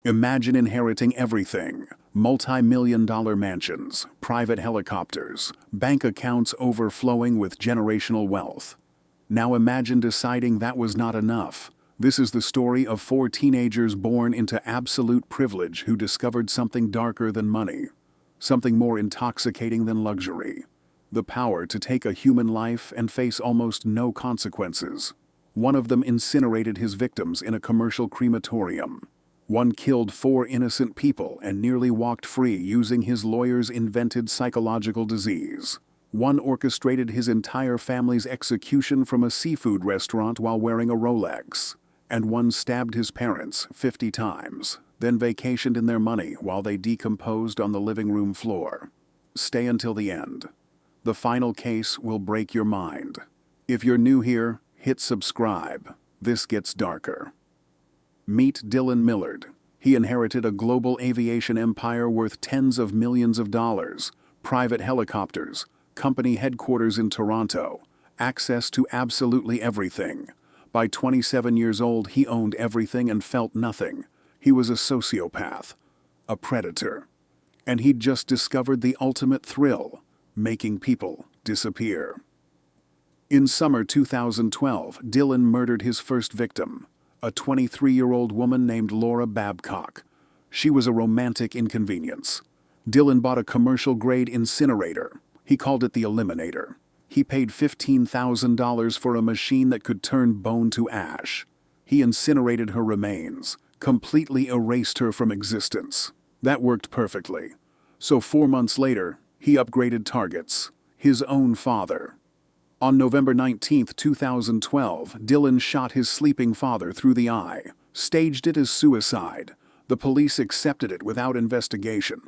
Imagine inheriting everything: multi-million-dollar mansions, private helicopters, bank accounts overflowing with generational wealth. Now imagine deciding that was not enough. This is the story of 4 teenagers born into absolute privilege who discovered something darker than money, something more intoxicating than luxury: the power to take a human life and face almost no consequences. One of them incinerated his victims in a commercial crematorium. One killed 4 innocent people and nearly walked free using his lawyer's invented psychological disease. One orchestrated his entire family's execution from a seafood restaurant while wearing a Rolex. And one stabbed his parents 50 times, then vacationed in their money while they decomposed on the living room floor. Stay until the end. The final case will break your mind. If you're new here, hit subscribe. This gets darker. Meet Dylan Millard. He inherited a global aviation empire worth tens of millions of dollars, private helicopters, company headquarters in Toronto, access to absolutely everything. By 27 years old, he owned everything and felt nothing. He was a sociopath, a predator. And he'd just discovered the ultimate thrill: making people disappear. In summer 2012, Dylan murdered his first victim, a 23-year-old woman named Laura Babcock. She was a romantic inconvenience. Dylan bought a commercial-grade incinerator. He called it the Eliminator. He paid $15,000 for a machine that could turn bone to ash. He incinerated her remains, completely erased her from existence. That worked perfectly. So 4 months later, he upgraded targets: his own father. On November 19, 2012, Dylan shot his sleeping father through the eye, staged it as suicide. The police accepted it without investigation.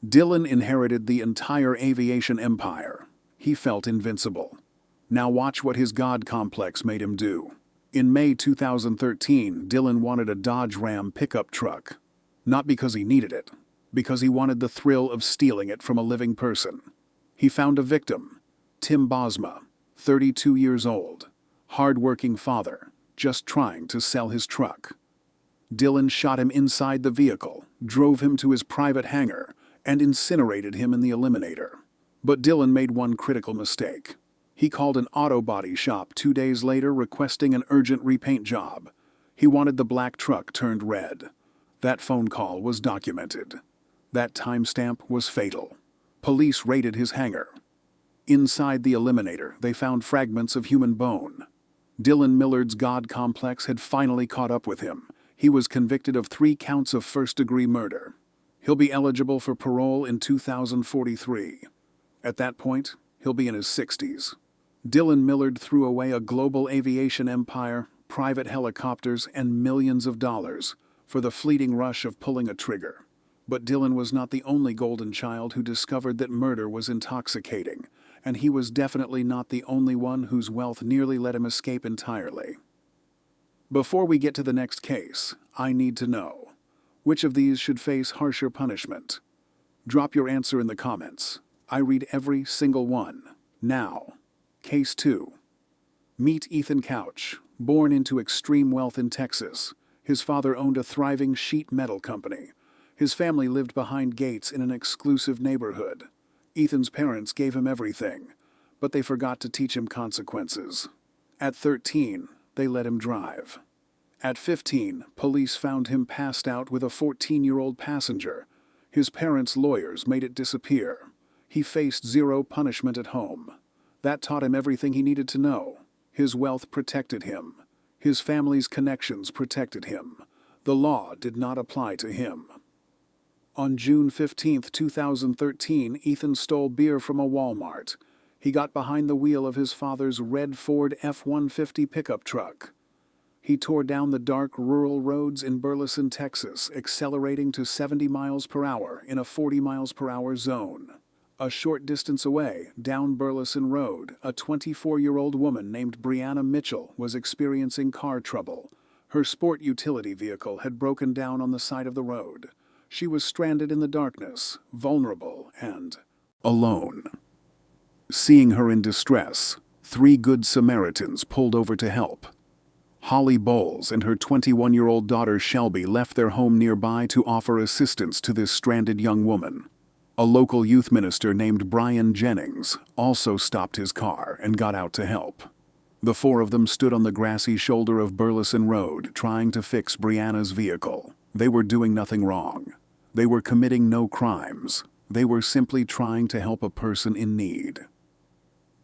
Dylan inherited the entire aviation empire. He felt invincible. Now watch what his God complex made him do. In May 2013, Dylan wanted a Dodge Ram pickup truck. Not because he needed it, because he wanted the thrill of stealing it from a living person. He found a victim: Tim Bosma, 32 years old, hard-working father, just trying to sell his truck. Dylan shot him inside the vehicle, drove him to his private hangar, and incinerated him in the Eliminator. But Dylan made one critical mistake. He called an auto body shop 2 days later requesting an urgent repaint job. He wanted the black truck turned red. That phone call was documented. That timestamp was fatal. Police raided his hangar. Inside the Eliminator, they found fragments of human bone. Dylan Millard's God complex had finally caught up with him. He was convicted of 3 counts of first-degree murder. He'll be eligible for parole in 2043. At that point, he'll be in his 60s. Dylan Millard threw away a global aviation empire, private helicopters, and millions of dollars for the fleeting rush of pulling a trigger. But Dylan was not the only golden child who discovered that murder was intoxicating, and he was definitely not the only one whose wealth nearly let him escape entirely. Before we get to the next case, I need to know: which of these should face harsher punishment? Drop your answer in the comments. I read every single one. Now, Case 2. Meet Ethan Couch. Born into extreme wealth in Texas, his father owned a thriving sheet metal company. His family lived behind gates in an exclusive neighborhood. Ethan's parents gave him everything, but they forgot to teach him consequences. At 13, they let him drive. At 15, police found him passed out with a 14-year-old passenger. His parents' lawyers made it disappear. He faced 0 punishment at home. That taught him everything he needed to know. His wealth protected him. His family's connections protected him. The law did not apply to him. On June 15, 2013, Ethan stole beer from a Walmart. He got behind the wheel of his father's red Ford F-150 pickup truck. He tore down the dark rural roads in Burleson, Texas, accelerating to 70 miles per hour in a 40 miles per hour zone. A short distance away, down Burleson Road, a 24-year-old woman named Brianna Mitchell was experiencing car trouble. Her sport utility vehicle had broken down on the side of the road. She was stranded in the darkness, vulnerable and alone. Seeing her in distress, 3 good Samaritans pulled over to help. Holly Bowles and her 21-year-old daughter Shelby left their home nearby to offer assistance to this stranded young woman. A local youth minister named Brian Jennings also stopped his car and got out to help. The four of them stood on the grassy shoulder of Burleson Road trying to fix Brianna's vehicle. They were doing nothing wrong. They were committing no crimes. They were simply trying to help a person in need.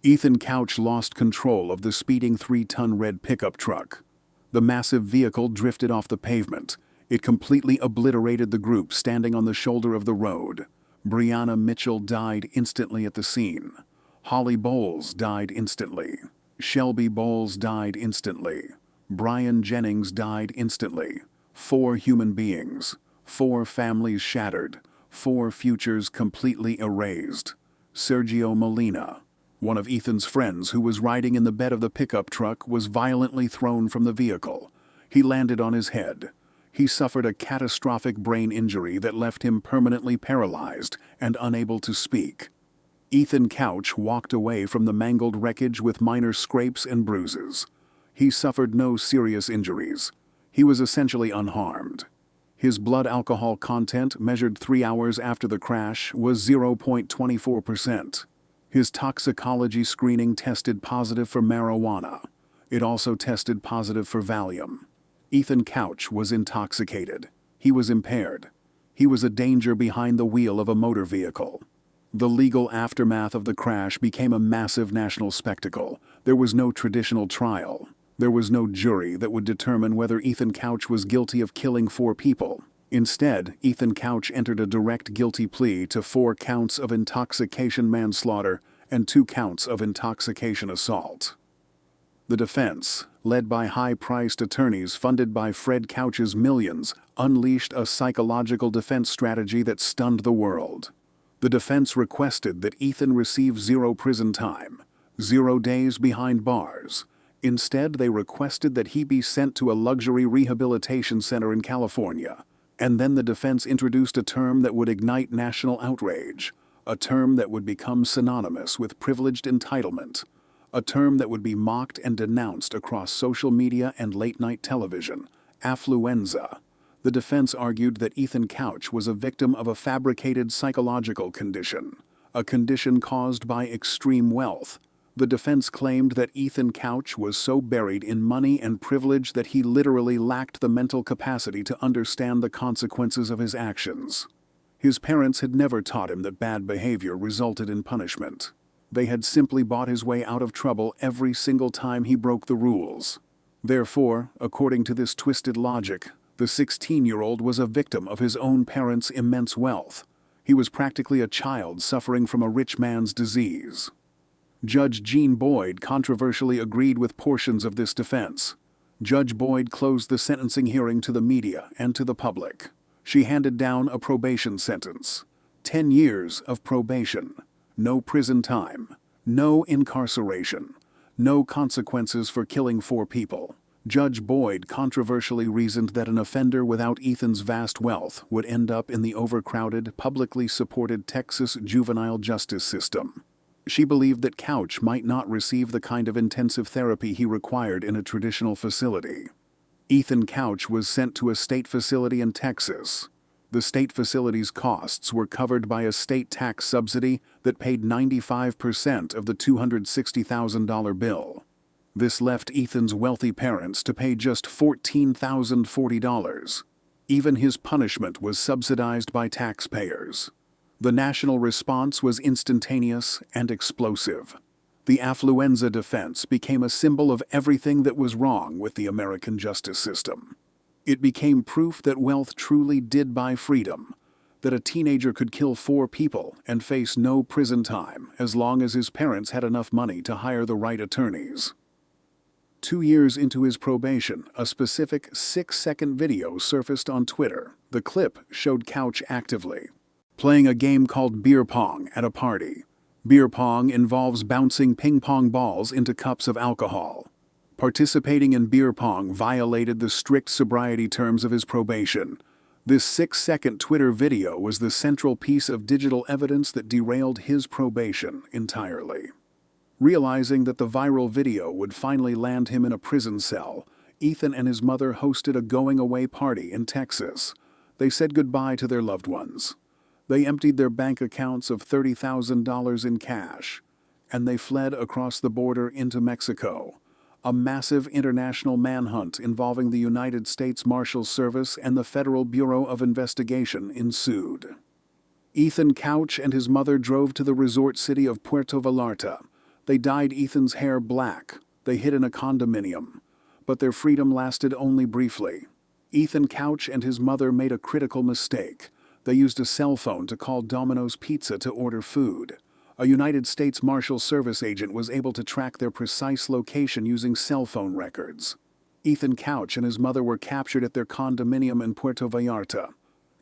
Ethan Couch lost control of the speeding 3-ton red pickup truck. The massive vehicle drifted off the pavement. It completely obliterated the group standing on the shoulder of the road. Brianna Mitchell died instantly at the scene. Holly Bowles died instantly. Shelby Bowles died instantly. Brian Jennings died instantly. 4 human beings. 4 families shattered. 4 futures completely erased. Sergio Molina, one of Ethan's friends who was riding in the bed of the pickup truck, was violently thrown from the vehicle. He landed on his head. He suffered a catastrophic brain injury that left him permanently paralyzed and unable to speak. Ethan Couch walked away from the mangled wreckage with minor scrapes and bruises. He suffered no serious injuries. He was essentially unharmed. His blood alcohol content, measured 3 hours after the crash, was 0.24%. His toxicology screening tested positive for marijuana. It also tested positive for Valium. Ethan Couch was intoxicated. He was impaired. He was a danger behind the wheel of a motor vehicle. The legal aftermath of the crash became a massive national spectacle. There was no traditional trial. There was no jury that would determine whether Ethan Couch was guilty of killing 4 people. Instead, Ethan Couch entered a direct guilty plea to 4 counts of intoxication manslaughter and 2 counts of intoxication assault. The defense, led by high-priced attorneys funded by Fred Couch's millions, unleashed a psychological defense strategy that stunned the world. The defense requested that Ethan receive 0 prison time, 0 days behind bars. Instead, they requested that he be sent to a luxury rehabilitation center in California. And then the defense introduced a term that would ignite national outrage, a term that would become synonymous with privileged entitlement, a term that would be mocked and denounced across social media and late-night television: affluenza. The defense argued that Ethan Couch was a victim of a fabricated psychological condition, a condition caused by extreme wealth. The defense claimed that Ethan Couch was so buried in money and privilege that he literally lacked the mental capacity to understand the consequences of his actions. His parents had never taught him that bad behavior resulted in punishment. They had simply bought his way out of trouble every single time he broke the rules. Therefore, according to this twisted logic, the 16-year-old was a victim of his own parents' immense wealth. He was practically a child suffering from a rich man's disease. Judge Jean Boyd controversially agreed with portions of this defense. Judge Boyd closed the sentencing hearing to the media and to the public. She handed down a probation sentence. 10 years of probation. No prison time. No incarceration. No consequences for killing 4 people. Judge Boyd controversially reasoned that an offender without Ethan's vast wealth would end up in the overcrowded, publicly supported Texas juvenile justice system. She believed that Couch might not receive the kind of intensive therapy he required in a traditional facility. Ethan Couch was sent to a state facility in Texas. The state facility's costs were covered by a state tax subsidy that paid 95% of the $260,000 bill. This left Ethan's wealthy parents to pay just $14,040. Even his punishment was subsidized by taxpayers. The national response was instantaneous and explosive. The affluenza defense became a symbol of everything that was wrong with the American justice system. It became proof that wealth truly did buy freedom, that a teenager could kill 4 people and face no prison time as long as his parents had enough money to hire the right attorneys. 2 years into his probation, a specific 6-second video surfaced on Twitter. The clip showed Couch actively playing a game called beer pong at a party. Beer pong involves bouncing ping pong balls into cups of alcohol. Participating in beer pong violated the strict sobriety terms of his probation. This 6-second Twitter video was the central piece of digital evidence that derailed his probation entirely. Realizing that the viral video would finally land him in a prison cell, Ethan and his mother hosted a going-away party in Texas. They said goodbye to their loved ones. They emptied their bank accounts of $30,000 in cash, and they fled across the border into Mexico. A massive international manhunt involving the United States Marshals Service and the Federal Bureau of Investigation ensued. Ethan Couch and his mother drove to the resort city of Puerto Vallarta. They dyed Ethan's hair black. They hid in a condominium. But their freedom lasted only briefly. Ethan Couch and his mother made a critical mistake. They used a cell phone to call Domino's Pizza to order food. A United States Marshal Service agent was able to track their precise location using cell phone records. Ethan Couch and his mother were captured at their condominium in Puerto Vallarta.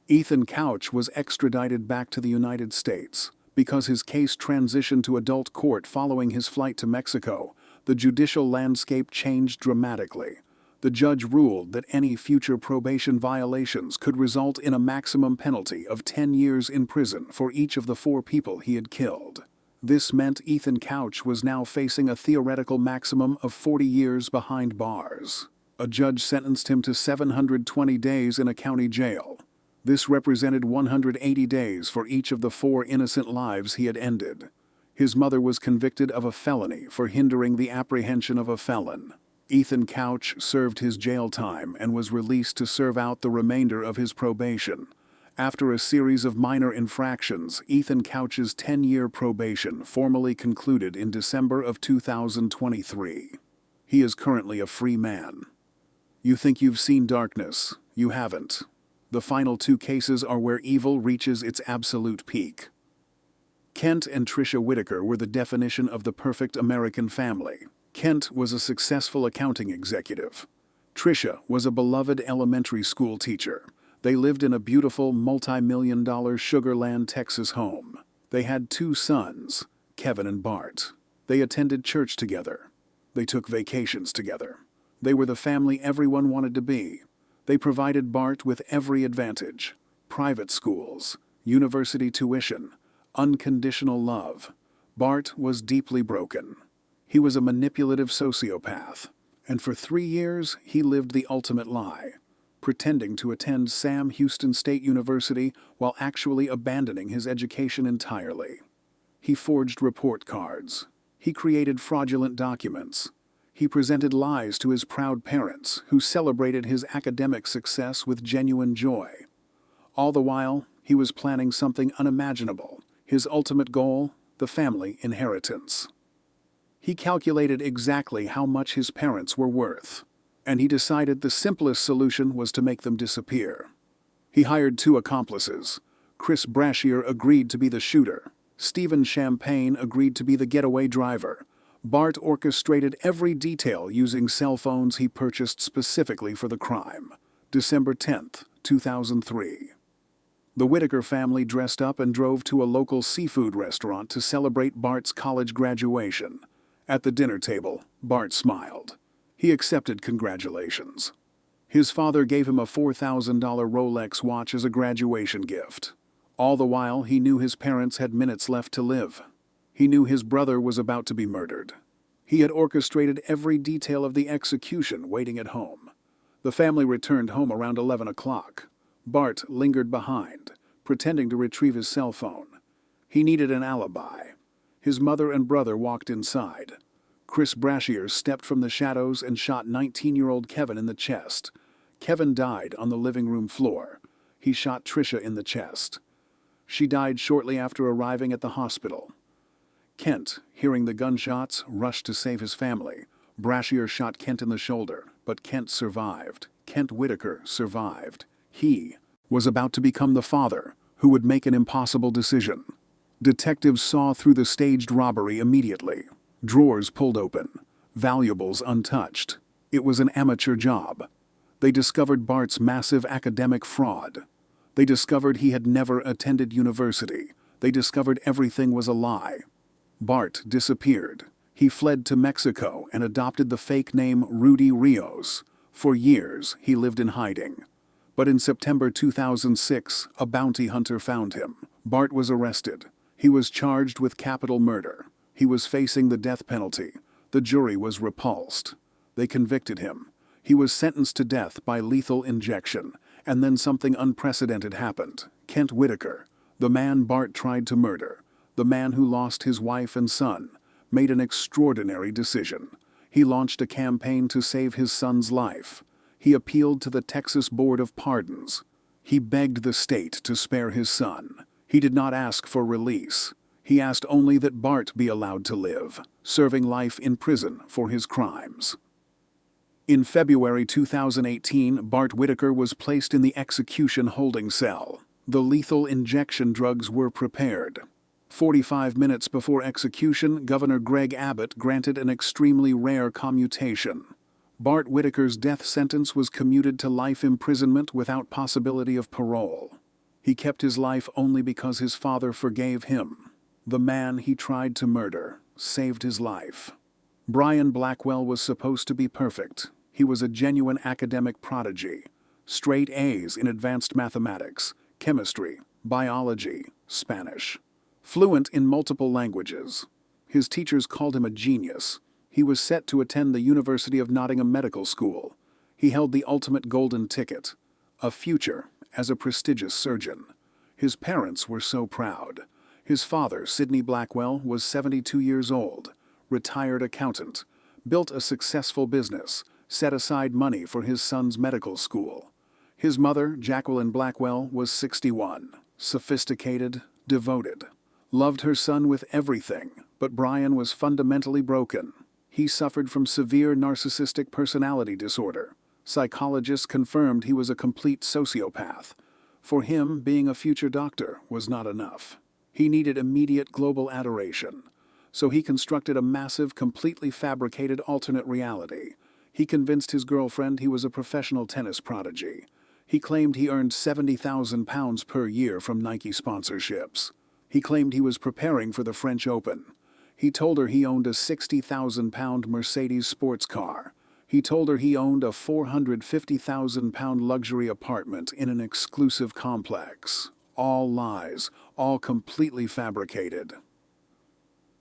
Ethan Couch was extradited back to the United States. Because his case transitioned to adult court following his flight to Mexico, the judicial landscape changed dramatically. The judge ruled that any future probation violations could result in a maximum penalty of 10 years in prison for each of the 4 people he had killed. This meant Ethan Couch was now facing a theoretical maximum of 40 years behind bars. A judge sentenced him to 720 days in a county jail. This represented 180 days for each of the 4 innocent lives he had ended. His mother was convicted of a felony for hindering the apprehension of a felon. Ethan Couch served his jail time and was released to serve out the remainder of his probation. After a series of minor infractions, Ethan Couch's 10-year probation formally concluded in December of 2023. He is currently a free man. You think you've seen darkness. You haven't. The final 2 cases are where evil reaches its absolute peak. Kent and Tricia Whitaker were the definition of the perfect American family. Kent was a successful accounting executive. Tricia was a beloved elementary school teacher. They lived in a beautiful multi-million-dollar Sugar Land, Texas home. They had 2 sons, Kevin and Bart. They attended church together. They took vacations together. They were the family everyone wanted to be. They provided Bart with every advantage: private schools, university tuition, unconditional love. Bart was deeply broken. He was a manipulative sociopath, and for 3 years he lived the ultimate lie, pretending to attend Sam Houston State University while actually abandoning his education entirely. He forged report cards. He created fraudulent documents. He presented lies to his proud parents, who celebrated his academic success with genuine joy. All the while, he was planning something unimaginable. His ultimate goal: the family inheritance. He calculated exactly how much his parents were worth, and he decided the simplest solution was to make them disappear. He hired 2 accomplices. Chris Brashear agreed to be the shooter. Stephen Champagne agreed to be the getaway driver. Bart orchestrated every detail using cell phones he purchased specifically for the crime. December 10th, 2003. The Whitaker family dressed up and drove to a local seafood restaurant to celebrate Bart's college graduation. At the dinner table, Bart smiled. He accepted congratulations. His father gave him a $4,000 Rolex watch as a graduation gift. All the while, he knew his parents had minutes left to live. He knew his brother was about to be murdered. He had orchestrated every detail of the execution waiting at home. The family returned home around 11 o'clock. Bart lingered behind, pretending to retrieve his cell phone. He needed an alibi. His mother and brother walked inside. Chris Brashear stepped from the shadows and shot 19-year-old Kevin in the chest. Kevin died on the living room floor. He shot Tricia in the chest. She died shortly after arriving at the hospital. Kent, hearing the gunshots, rushed to save his family. Brashear shot Kent in the shoulder, but Kent survived. Kent Whitaker survived. He was about to become the father who would make an impossible decision. Detectives saw through the staged robbery immediately. Drawers pulled open, valuables untouched. It was an amateur job. They discovered Bart's massive academic fraud. They discovered he had never attended university. They discovered everything was a lie. Bart disappeared. He fled to Mexico and adopted the fake name Rudy Rios. For years, he lived in hiding. But in September 2006, a bounty hunter found him. Bart was arrested. He was charged with capital murder. He was facing the death penalty. The jury was repulsed. They convicted him. He was sentenced to death by lethal injection, and then something unprecedented happened. Kent Whitaker, the man Bart tried to murder, the man who lost his wife and son, made an extraordinary decision. He launched a campaign to save his son's life. He appealed to the Texas Board of Pardons. He begged the state to spare his son. He did not ask for release. He asked only that Bart be allowed to live, serving life in prison for his crimes. In February 2018, Bart Whitaker was placed in the execution holding cell. The lethal injection drugs were prepared. 45 minutes before execution, Governor Greg Abbott granted an extremely rare commutation. Bart Whitaker's death sentence was commuted to life imprisonment without possibility of parole. He kept his life only because his father forgave him. The man he tried to murder saved his life. Brian Blackwell was supposed to be perfect. He was a genuine academic prodigy. Straight A's in advanced mathematics, chemistry, biology, Spanish. Fluent in multiple languages. His teachers called him a genius. He was set to attend the University of Nottingham Medical School. He held the ultimate golden ticket, a future as a prestigious surgeon. His parents were so proud. His father, Sidney Blackwell, was 72 years old, retired accountant, built a successful business, set aside money for his son's medical school. His mother, Jacqueline Blackwell, was 61, sophisticated, devoted, loved her son with everything, but Brian was fundamentally broken. He suffered from severe narcissistic personality disorder. Psychologists confirmed he was a complete sociopath. For him, being a future doctor was not enough. He needed immediate global adoration. So he constructed a massive, completely fabricated alternate reality. He convinced his girlfriend he was a professional tennis prodigy. He claimed he earned £70,000 per year from Nike sponsorships. He claimed he was preparing for the French Open. He told her he owned a £60,000 Mercedes sports car. He told her he owned a £450,000 luxury apartment in an exclusive complex. All lies, all completely fabricated.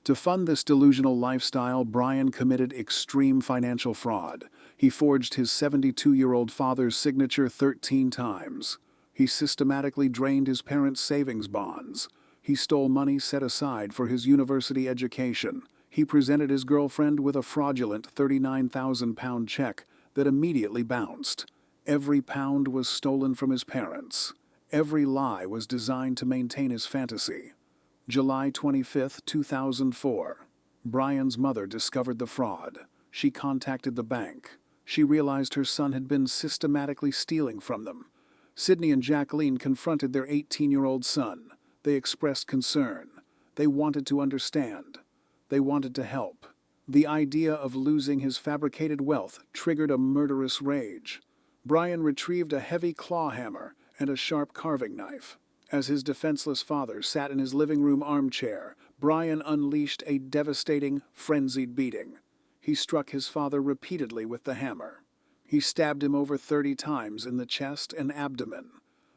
To fund this delusional lifestyle, Brian committed extreme financial fraud. He forged his 72-year-old father's signature 13 times. He systematically drained his parents' savings bonds. He stole money set aside for his university education. He presented his girlfriend with a fraudulent £39,000 check that immediately bounced. Every pound was stolen from his parents. Every lie was designed to maintain his fantasy. July 25, 2004. Brian's mother discovered the fraud. She contacted the bank. She realized her son had been systematically stealing from them. Sidney and Jacqueline confronted their 18-year-old son. They expressed concern. They wanted to understand. They wanted to help. The idea of losing his fabricated wealth triggered a murderous rage. Brian retrieved a heavy claw hammer and a sharp carving knife. As his defenseless father sat in his living room armchair, Brian unleashed a devastating, frenzied beating. He struck his father repeatedly with the hammer. He stabbed him over 30 times in the chest and abdomen.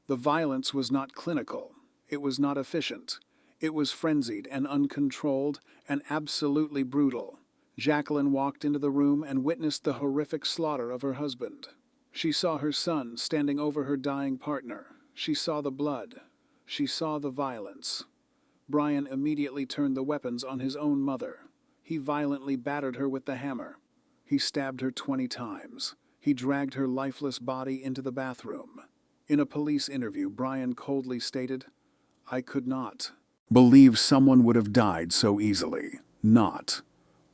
The violence was not clinical. It was not efficient. It was frenzied and uncontrolled and absolutely brutal. Jacqueline walked into the room and witnessed the horrific slaughter of her husband. She saw her son standing over her dying partner. She saw the blood. She saw the violence. Brian immediately turned the weapons on his own mother. He violently battered her with the hammer. He stabbed her 20 times. He dragged her lifeless body into the bathroom. In a police interview, Brian coldly stated, "I could not believe someone would have died so easily. Not.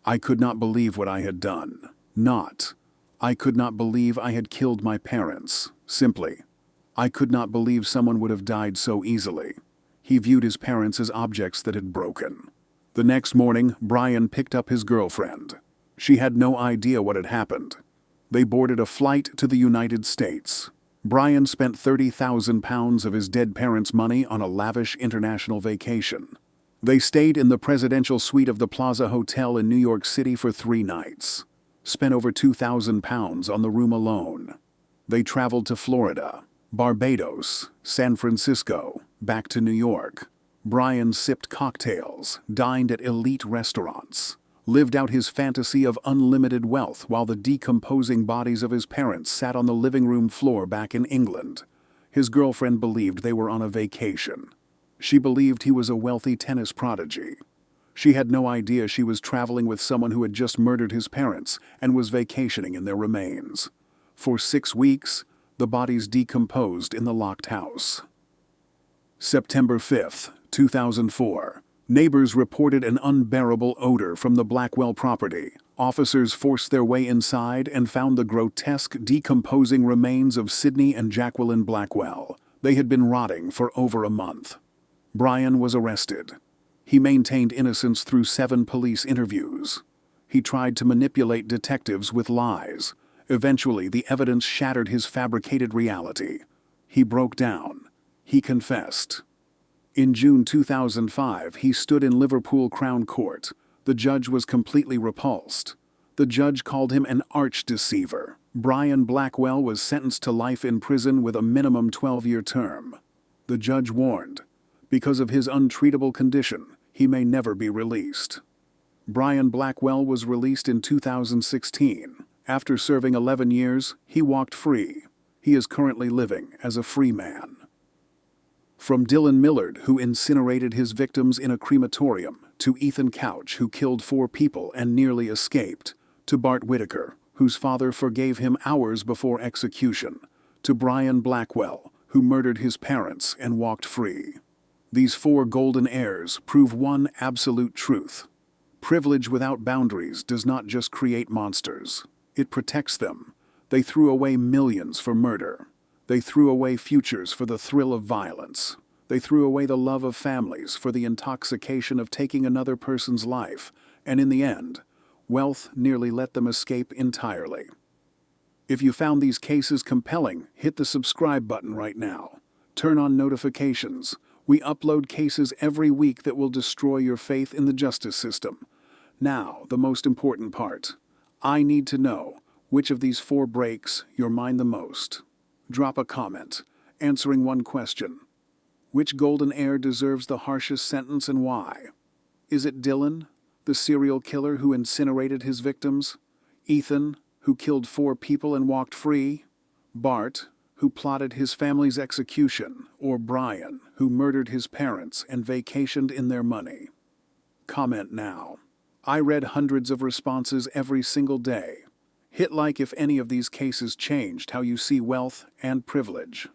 I could not believe what I had done. Not. I could not believe I had killed my parents. Simply. I could not believe someone would have died so easily." He viewed his parents as objects that had broken. The next morning, Brian picked up his girlfriend. She had no idea what had happened. They boarded a flight to the United States. Brian spent £30,000 of his dead parents' money on a lavish international vacation. They stayed in the presidential suite of the Plaza Hotel in New York City for 3 nights. Spent over £2,000 on the room alone. They traveled to Florida, Barbados, San Francisco, back to New York. Brian sipped cocktails, dined at elite restaurants. lived out his fantasy of unlimited wealth while the decomposing bodies of his parents sat on the living room floor back in England. His girlfriend believed they were on a vacation. She believed he was a wealthy tennis prodigy. She had no idea she was traveling with someone who had just murdered his parents and was vacationing in their remains. For 6 weeks, the bodies decomposed in the locked house. September 5, 2004. Neighbors reported an unbearable odor from the Blackwell property. Officers forced their way inside and found the grotesque, decomposing remains of Sidney and Jacqueline Blackwell. They had been rotting for over a month. Brian was arrested. He maintained innocence through 7 police interviews. He tried to manipulate detectives with lies. Eventually, the evidence shattered his fabricated reality. He broke down. He confessed. In June 2005, he stood in Liverpool Crown Court. The judge was completely repulsed. The judge called him an arch-deceiver. Brian Blackwell was sentenced to life in prison with a minimum 12-year term. The judge warned, because of his untreatable condition, he may never be released. Brian Blackwell was released in 2016. After serving 11 years, he walked free. He is currently living as a free man. From Dylan Millard, who incinerated his victims in a crematorium, to Ethan Couch, who killed 4 people and nearly escaped, to Bart Whitaker, whose father forgave him hours before execution, to Brian Blackwell, who murdered his parents and walked free. These 4 golden heirs prove one absolute truth. Privilege without boundaries does not just create monsters. It protects them. They threw away millions for murder. They threw away futures for the thrill of violence. They threw away the love of families for the intoxication of taking another person's life, and in the end, wealth nearly let them escape entirely. If you found these cases compelling, hit the subscribe button right now. Turn on notifications. We upload cases every week that will destroy your faith in the justice system. Now, the most important part. I need to know which of these 4 breaks your mind the most. Drop a comment, answering one question. Which golden heir deserves the harshest sentence and why? Is it Dylan, the serial killer who incinerated his victims? Ethan, who killed 4 people and walked free? Bart, who plotted his family's execution? Or Brian, who murdered his parents and vacationed in their money? Comment now. I read hundreds of responses every single day. Hit like if any of these cases changed how you see wealth and privilege.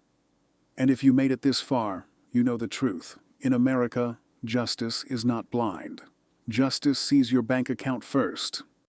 And if you made it this far, you know the truth. In America, justice is not blind. Justice sees your bank account first.